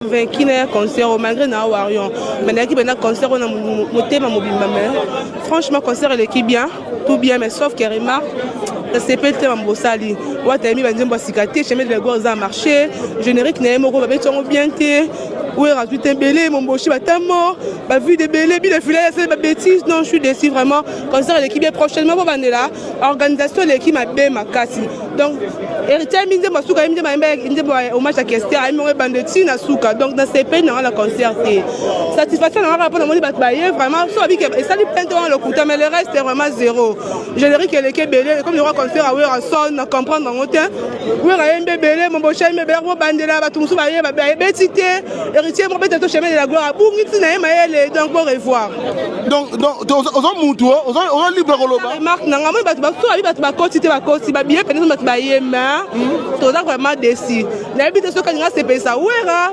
vaincu na concert malgré na warion mais l'équipe na concert on a motema mobimba mais franchement concert l'équipe bien tout bien mais sauf que remarque c'est peut-être Mbosali wa taimi banzembo sikate chemin de la gorge a marché générique na moko ba betongo bien té où est rajoute un belé mon bochi batamo ba vu des belés bi de filet c'est ba bêtise non je suis déçu vraiment concert l'équipe prochainement pour bandela organisation l'équipe ma bé makasi donc héritier minde masuka minde ma hommage à Kester a mon bandeti na suka donc dans ces pays na la concert satisfaction na rapport na moni bat baye vraiment so abi que ça lui peine devant le coup mais le reste est vraiment zéro générique l'équipe belé comme le roi concert à wera son na comprendre en hauteur wera mbe belé mon bochi mbe berbo bandela ba tumusu baye ba betité héritier mon bête chemin de la gloire bungi tina maele donc au revoir donc aux mutu aux libre koloba marque na ngamo ba so abi ba koti te ba koti ba bien peine ba yema to vraiment déçu na bi te so ka nga se pesa wera